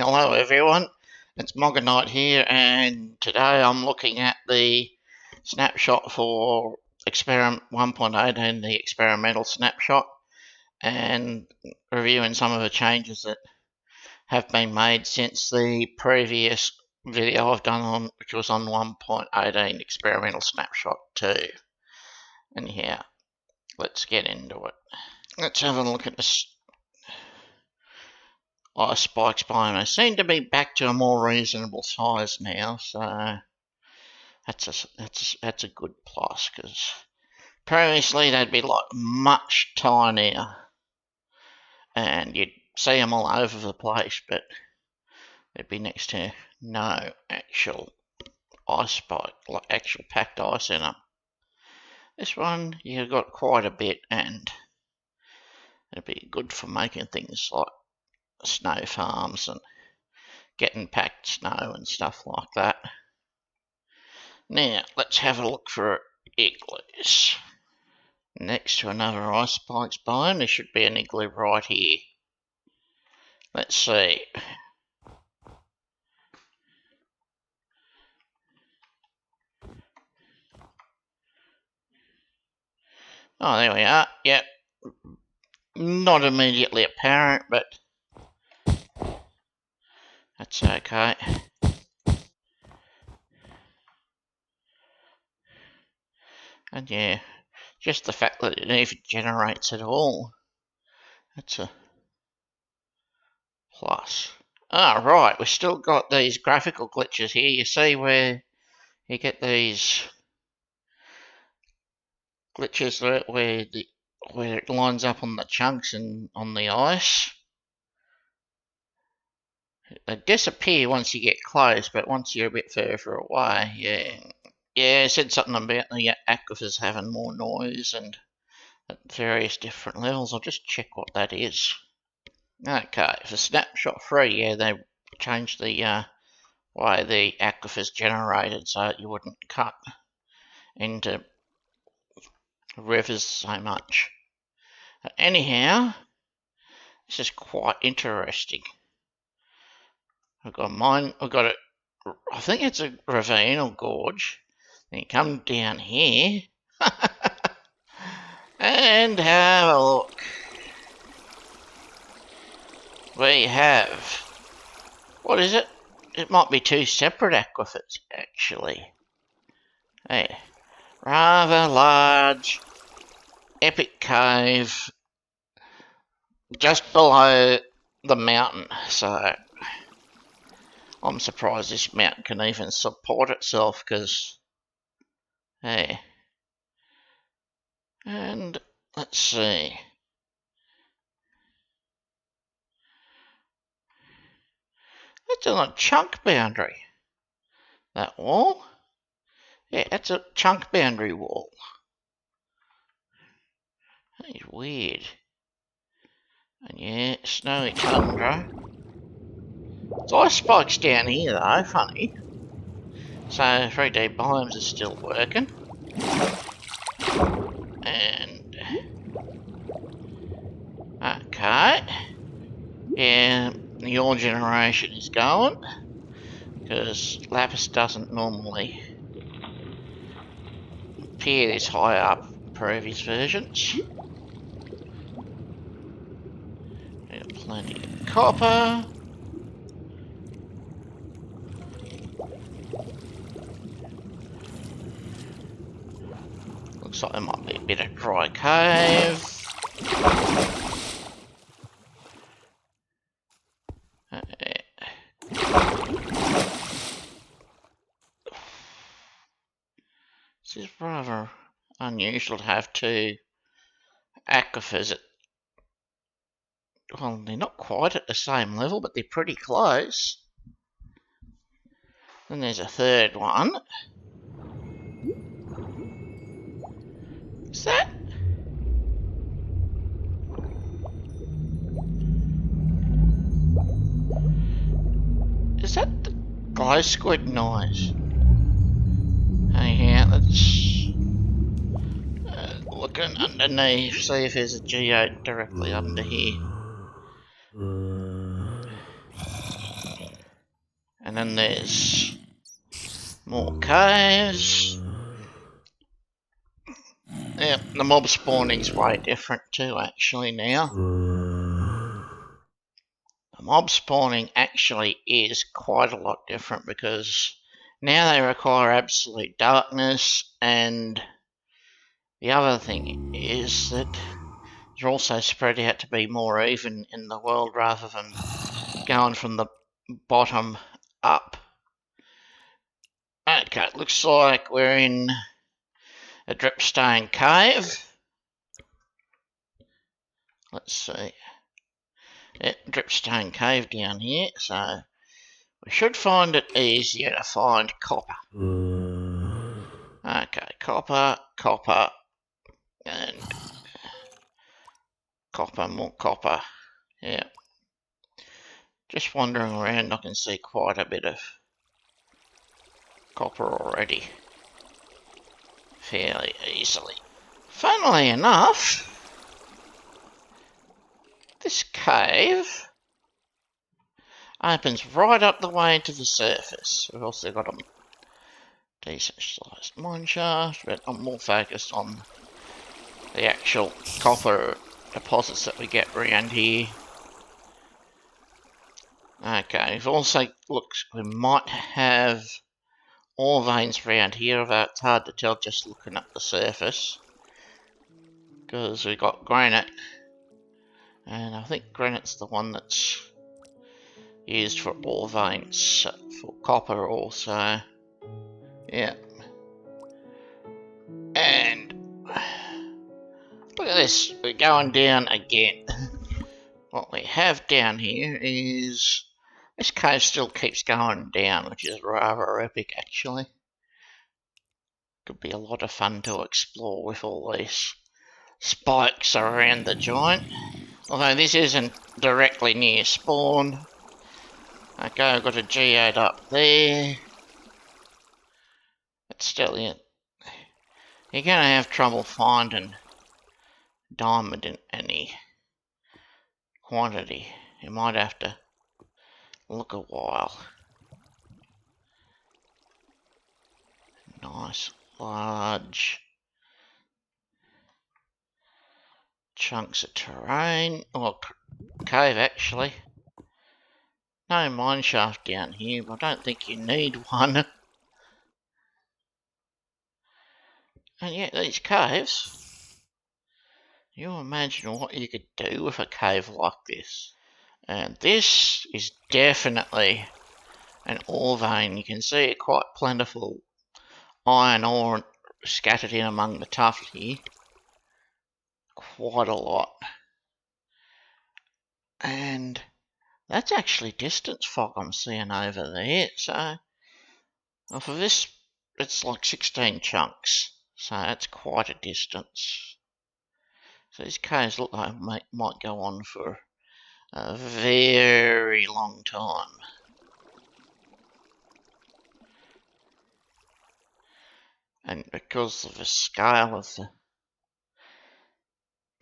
Hello everyone, it's Mogonite here, and today I'm looking at the snapshot for experiment 1.18, the experimental snapshot, and reviewing some of the changes that have been made since the previous video I've done on, which was on 1.18 experimental snapshot 2. And yeah, let's get into it. Let's have a look at this. Spikes biome. They seem to be back to a more reasonable size now, so that's a good plus, because previously they'd be like much tinier, and you'd see them all over the place, but they'd be next to no actual ice spike, like actual packed ice in them. This one you've got quite a bit, and it'd be good for making things like snow farms and getting packed snow and stuff like that. Now let's have a look for igloos. Next to another ice spikes biome, there should be an igloo right here. Let's see. Oh, there we are. Yep. Not immediately apparent, but that's okay. And yeah, just the fact that it even generates at all, that's a plus. Ah, right, we've still got these graphical glitches here. You see where you get these glitches where it lines up on the chunks and on the ice. They disappear once you get close, but once you're a bit further away, yeah, I said something about the aquifers having more noise and at various different levels. I'll just check what that is. Okay, for snapshot 3, yeah, they changed the way the aquifers generated so you wouldn't cut into rivers so much. Anyhow, this is quite interesting. I've got it, I think it's a ravine or gorge. Then you come down here and have a look. We have, what is it? It might be two separate aquifers, actually. Hey, rather large, epic cave just below the mountain. So I'm surprised this mountain can even support itself, because, hey. And let's see. That's on a chunk boundary. That wall? Yeah, that's a chunk boundary wall. That is weird. And yeah, snowy tundra. There's ice spikes down here though, funny. So 3D biomes are still working. And okay. Yeah, your generation is going, because lapis doesn't normally appear this high up in previous versions. Got plenty of copper. Looks like there might be a bit of dry cave. This is rather unusual to have two aquifers. Well, they're not quite at the same level, but they're pretty close. Then there's a third one. Is that? Is that the glow squid noise? Hey, let's looking underneath, see if there's a geode directly under here. And then there's more caves. Yeah, the mob spawning's way different too, actually, now. The mob spawning actually is quite a lot different because now they require absolute darkness, and the other thing is that they're also spread out to be more even in the world rather than going from the bottom up. Okay, looks like we're in a dripstone cave. Let's see. Yeah, dripstone cave down here, so we should find it easier to find copper. Okay, copper, copper, and copper, more copper. Yeah. Just wandering around, I can see quite a bit of copper already. Fairly easily. Funnily enough, this cave opens right up the way to the surface. We've also got a decent sized mine shaft, but I'm more focused on the actual copper deposits that we get around here. Okay, we've also looked, we might have ore veins around here, although it's hard to tell just looking at the surface. Because we've got granite, and I think granite's the one that's used for ore veins, for copper also. Yeah. And look at this, we're going down again. What we have down here is this cave still keeps going down, which is rather epic actually. Could be a lot of fun to explore with all these spikes around the joint. Although this isn't directly near spawn. Okay, I've got a geode up there. But still, you're going to have trouble finding diamond in any quantity. You might have to look a while. Nice, large chunks of terrain. Or cave, actually. No mine shaft down here, but I don't think you need one. And yet these caves, you imagine what you could do with a cave like this. And this is definitely an ore vein. You can see it quite plentiful iron ore scattered in among the tuff here. Quite a lot. And that's actually distance fog I'm seeing over there. So well, for this, it's like 16 chunks. So that's quite a distance. So these caves look like they might go on for a very long time. And because of the scale of the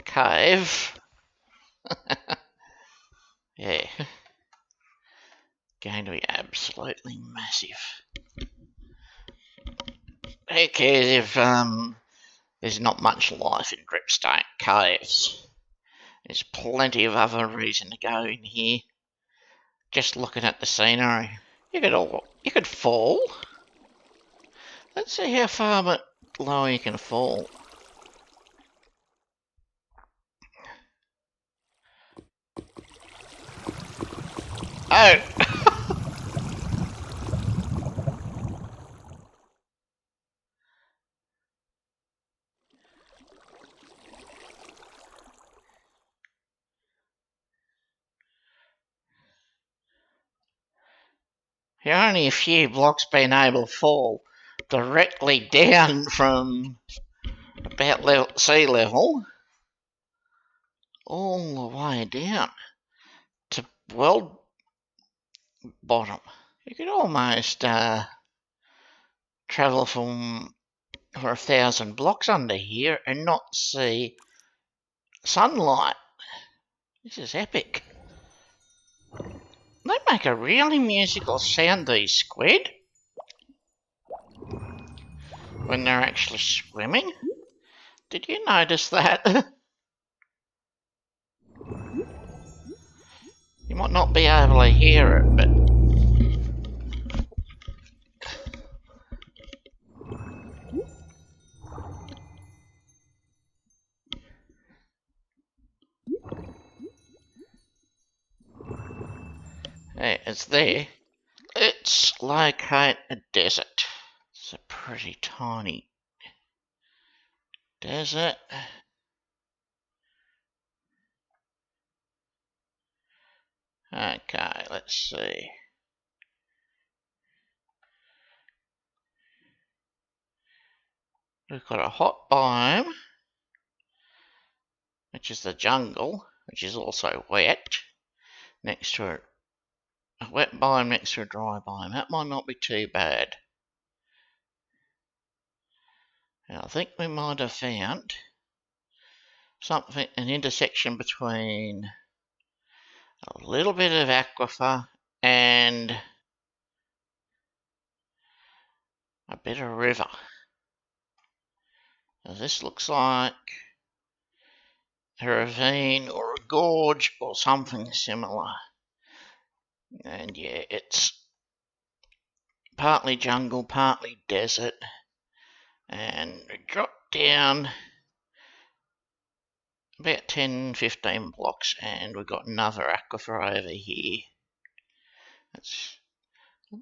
cave, yeah, going to be absolutely massive. Who cares if there's not much life in dripstone caves? There's plenty of other reason to go in here. Just looking at the scenery, you could fall. Let's see how far lower you can fall. Oh! You're only a few blocks being able to fall directly down from about sea level all the way down to world bottom. You could almost travel for 1,000 blocks under here and not see sunlight. This is epic. They make a really musical sound, these squid, when they're actually swimming. Did you notice that? You might not be able to hear it, but hey, it's there. It's like a desert. It's a pretty tiny desert. Okay, let's see. We've got a hot biome, which is the jungle, which is also wet, next to a wet biome next to a dry biome. That might not be too bad. And I think we might have found something, an intersection between a little bit of aquifer and a bit of river. Now this looks like a ravine or a gorge or something similar. And yeah, it's partly jungle, partly desert. And we drop down about 10-15 blocks and we've got another aquifer over here.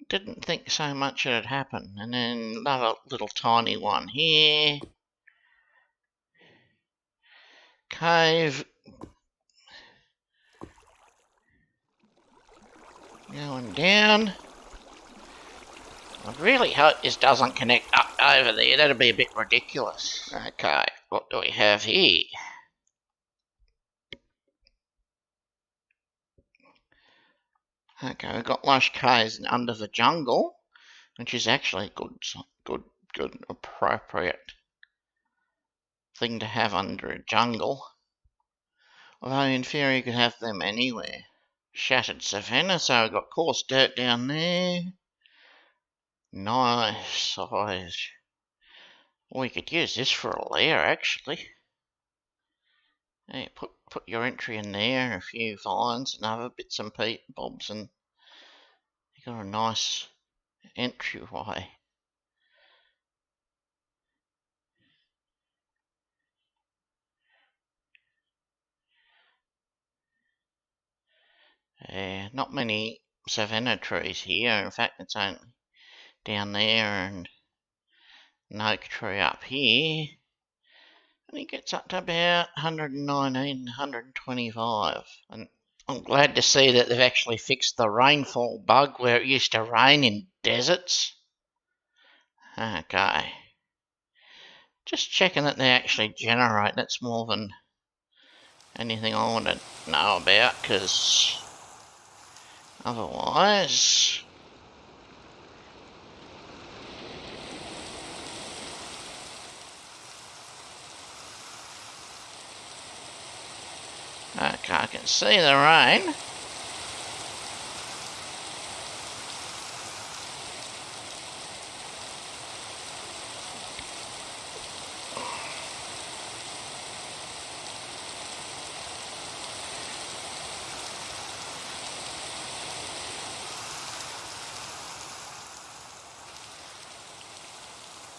Didn't think so much it'd happen. And then another little tiny one here. Cave. Going down. I really hope this doesn't connect up over there. That'd be a bit ridiculous. Okay, what do we have here? Okay, we've got lush caves under the jungle, which is actually good, appropriate thing to have under a jungle. Although in theory you could have them anywhere. Shattered savanna, so we've got coarse dirt down there. Nice size. We could use this for a lair actually. Hey, put your entry in there, a few vines and other bits and bobs, and you got a nice entryway. Yeah, not many savanna trees here. In fact, it's only down there and an oak tree up here. And it gets up to about 119, 125. And I'm glad to see that they've actually fixed the rainfall bug where it used to rain in deserts. Okay. Just checking that they actually generate. That's more than anything I want to know about, because otherwise... Okay, I can see the rain.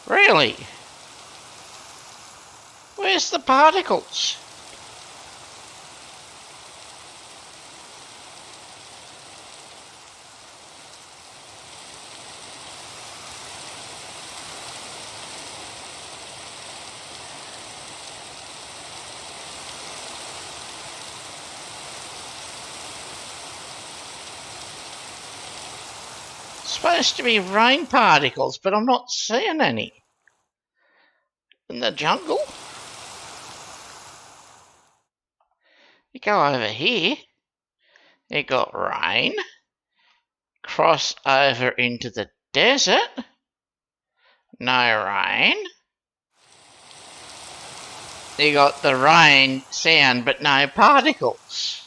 Really? Where's the particles? Supposed to be rain particles, but I'm not seeing any. In the jungle? You go over here, you got rain, cross over into the desert, no rain. You got the rain sound, but no particles.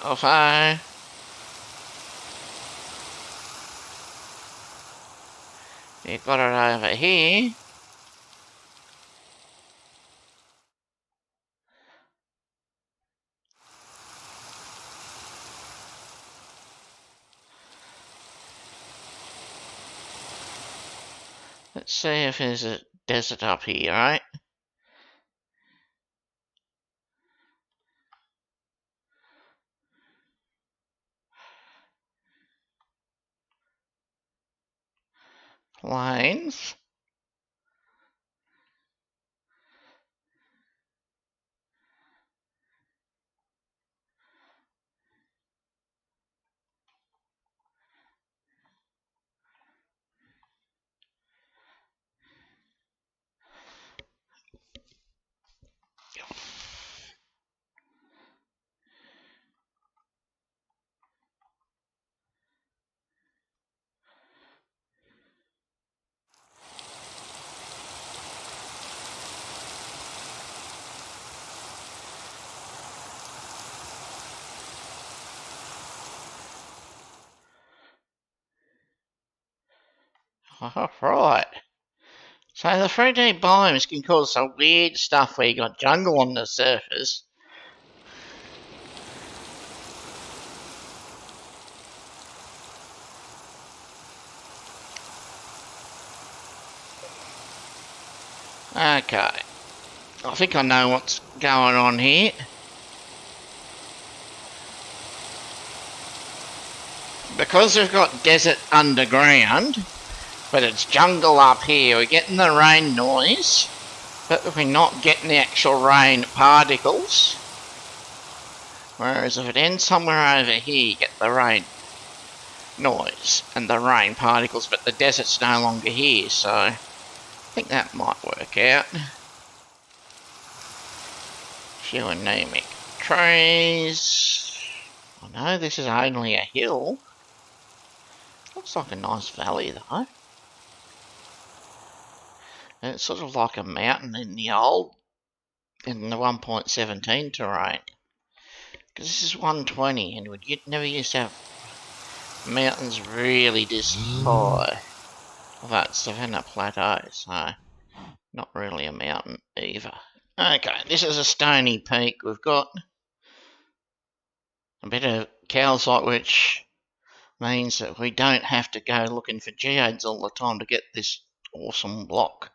Although you've got it over here. Let's see if there's a desert up here, right? Plains. Alright. So the 3D biomes can cause some weird stuff where you got jungle on the surface. Okay. I think I know what's going on here. Because we've got desert underground, but it's jungle up here, we're getting the rain noise, but we're not getting the actual rain particles. Whereas if it ends somewhere over here, you get the rain noise and the rain particles, but the desert's no longer here, so I think that might work out. Few anemic trees. I know this is only a hill. Looks like a nice valley though. And it's sort of like a mountain in the 1.17 terrain. Because this is 120 and we never used to have mountains really this high. Although it's Savannah Plateau, so not really a mountain either. Okay, this is a Stony peak. We've got a bit of calcite, which means that we don't have to go looking for geodes all the time to get this awesome block.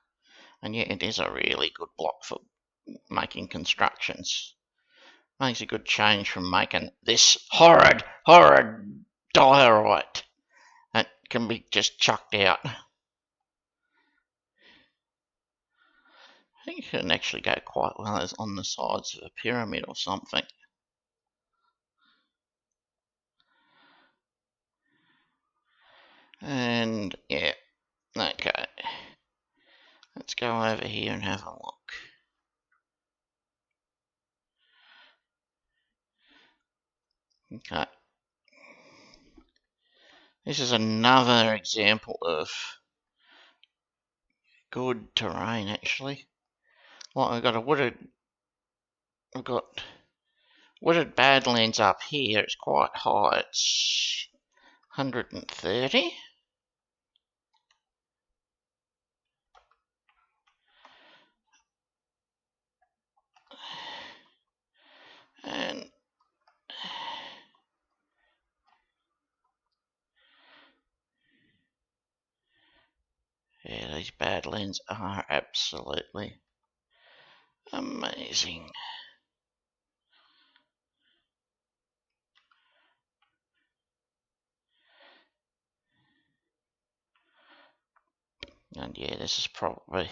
And yet it is a really good block for making constructions. Makes a good change from making this horrid diorite that can be just chucked out. I think it can actually go quite well as on the sides of a pyramid or something. And yeah, okay. Let's go over here and have a look. Okay. This is another example of good terrain actually. Like I've got wooded badlands up here. It's quite high. It's 130. And yeah, these badlands are absolutely amazing. And yeah, this is probably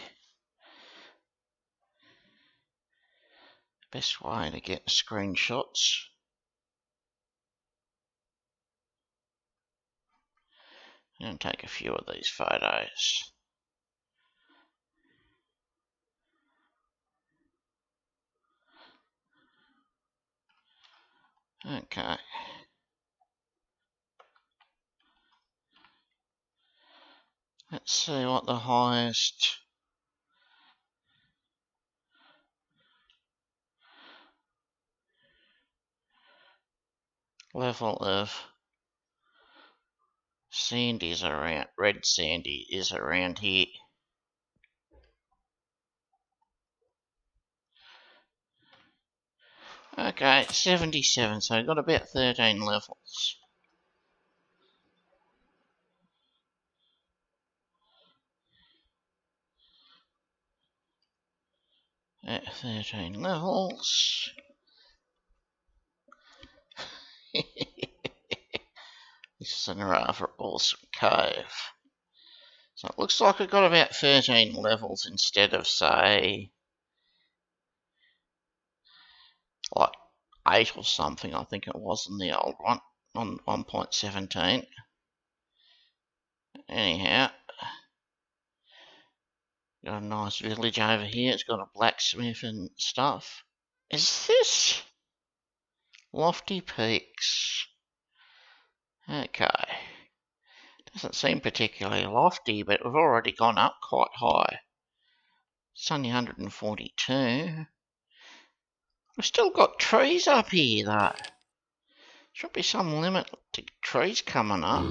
the best way to get screenshots. I'm going to take a few of these photos. Okay. Let's see what the highest level of sand is around, red sandy is around here. Okay, 77, so I've got about 13 levels. At 13 levels. This is a rather awesome cave. So it looks like I've got about 13 levels instead of, say, like 8 or something, I think it was in the old one, on 1.17. Anyhow, got a nice village over here. It's got a blacksmith and stuff. Is this Lofty Peaks? Okay. Doesn't seem particularly lofty, but we've already gone up quite high. It's only 142. We've still got trees up here, though. Should be some limit to trees coming up.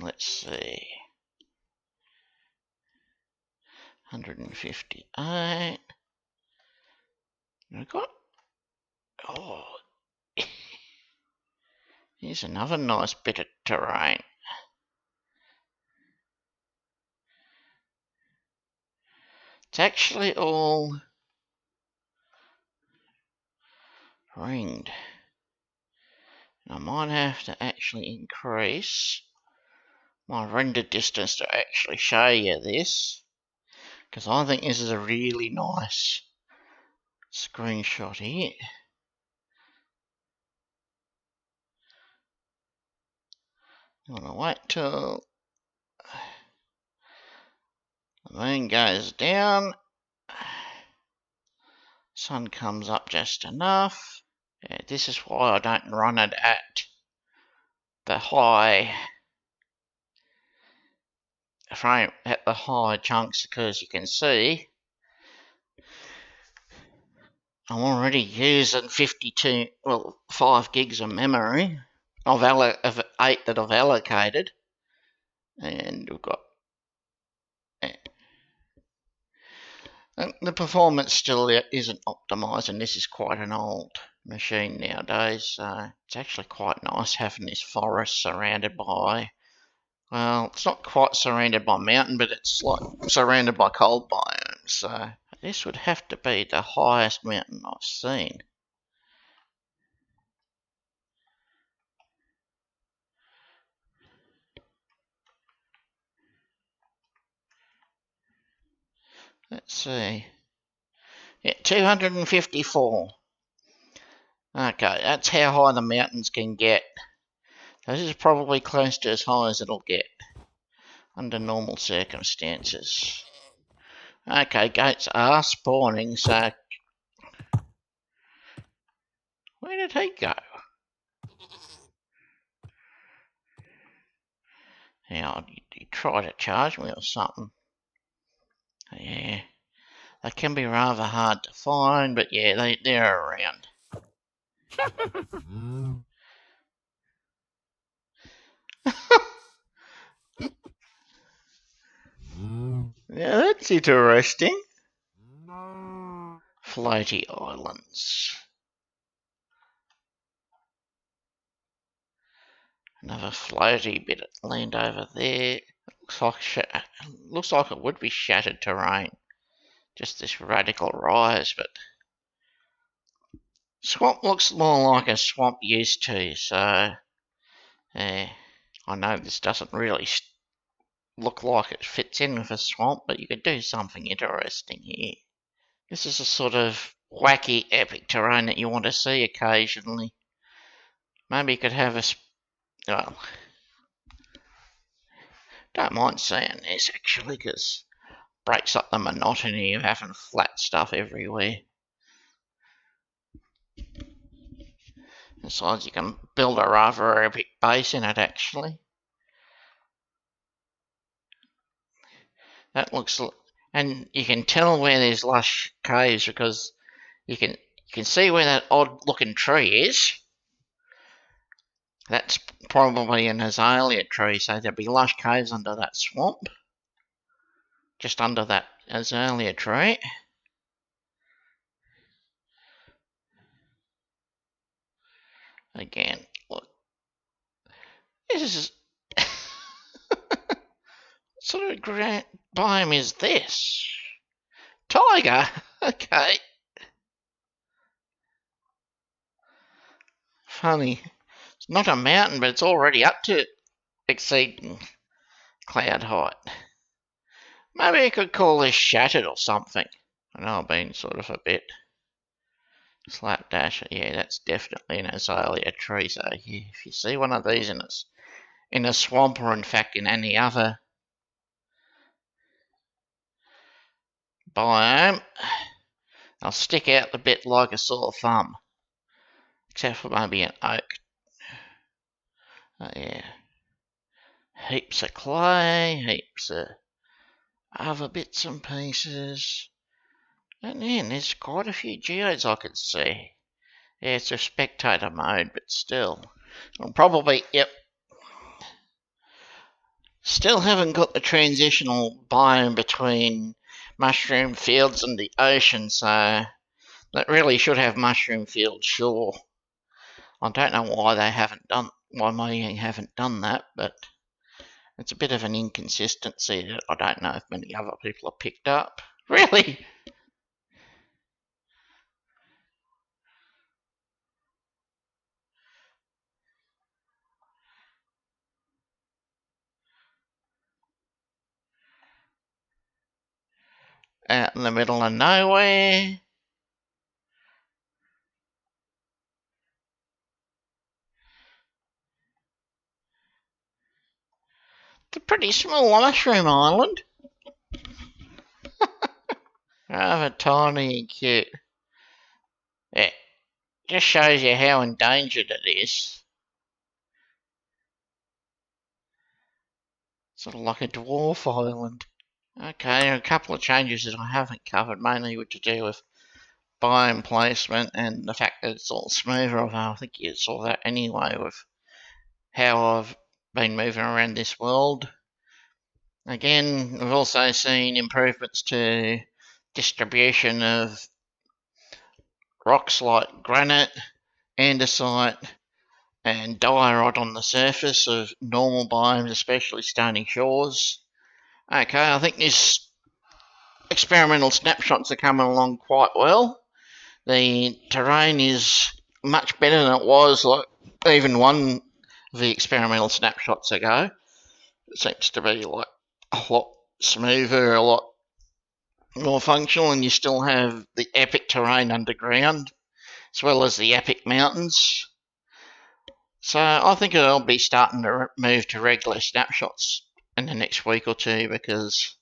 Let's see. 158. We've got... Oh, here's another nice bit of terrain. It's actually all ringed. I might have to actually increase my render distance to actually show you this, because I think this is a really nice screenshot here. I'm going to wait till the moon goes down, sun comes up just enough. Yeah, this is why I don't run it at the high frame, at the high chunks, because you can see I'm already using 5 gigs of memory of 8 that I've allocated, and we've got the performance still isn't optimised, and this is quite an old machine nowadays, so it's actually quite nice having this forest surrounded by, well, it's not quite surrounded by mountain, but it's like surrounded by cold biomes, so this would have to be the highest mountain I've seen. Let's see. Yeah, 254. Okay, that's how high the mountains can get. This is probably close to as high as it'll get under normal circumstances. Okay, goats are spawning, so... Where did he go? Yeah, you try to charge me or something. Yeah, they can be rather hard to find, but yeah, they're around. Yeah, that's interesting. Floaty islands. Another floaty bit of land over there. Looks like it would be shattered terrain. Just this radical rise, but swamp looks more like a swamp used to, so yeah. I know this doesn't really look like it fits in with a swamp, but you could do something interesting here. This is a sort of wacky, epic terrain that you want to see occasionally. Maybe you could have well, don't mind seeing this actually, because it breaks up the monotony of having flat stuff everywhere. Besides, you can build a rather epic base in it actually. That looks, and you can tell where there's lush caves because you can You can see where that odd looking tree is. That's probably an azalea tree, so there'll be lush caves under that swamp. Just under that azalea tree. Again, look. This is... what sort of grand biome is this? Tiger? Okay. Funny. It's not a mountain, but it's already up to exceeding cloud height. Maybe I could call this shattered or something. I know I've been sort of a bit slapdash. Yeah, that's definitely an azalea tree. So if you see one of these in a swamp, or in fact in any other biome, they'll stick out a bit like a sore thumb. Except for maybe an oak. Oh yeah. Heaps of clay, heaps of other bits and pieces. And then there's quite a few geodes I can see. Yeah, it's a spectator mode, but still. I'll probably, yep. Still haven't got the transitional biome between mushroom fields and the ocean, so that really should have mushroom fields, sure. I don't know why they haven't done, why Mojang haven't done that, but it's a bit of an inconsistency that I don't know if many other people have picked up. Really? Out in the middle of nowhere. It's a pretty small mushroom island. Rather tiny and cute. Yeah, just shows you how endangered it is. Sort of like a dwarf island. Okay, a couple of changes that I haven't covered, mainly to do with biome placement and the fact that it's all smoother. Although I think you saw that anyway with how I've been moving around this world. Again, we've also seen improvements to distribution of rocks like granite, andesite, and diorite on the surface of normal biomes, especially stony shores. Okay, I think these experimental snapshots are coming along quite well. The terrain is much better than it was like even one of the experimental snapshots ago. It seems to be like a lot smoother, a lot more functional, and you still have the epic terrain underground as well as the epic mountains. So I think it'll be starting to move to regular snapshots in the next week or two, because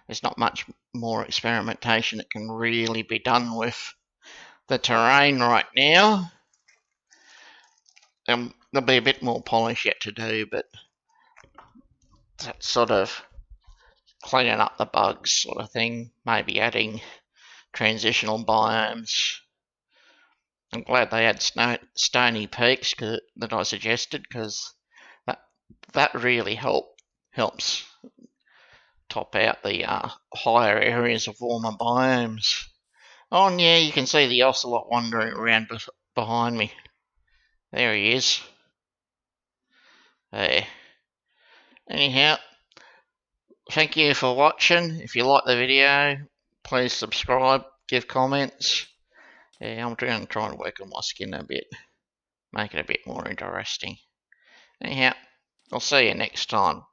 there's not much more experimentation that can really be done with the terrain right now. There'll be a bit more polish yet to do, but that sort of cleaning up the bugs sort of thing, maybe adding transitional biomes. I'm glad they had Stony peaks that I suggested, because that really helps top out the higher areas of warmer biomes. Oh, and yeah, you can see the ocelot wandering around behind me. There he is. There. Anyhow, thank you for watching. If you like the video, please subscribe, give comments. Yeah, I'm trying to work on my skin a bit, make it a bit more interesting. Anyhow, I'll see you next time.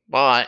Bye.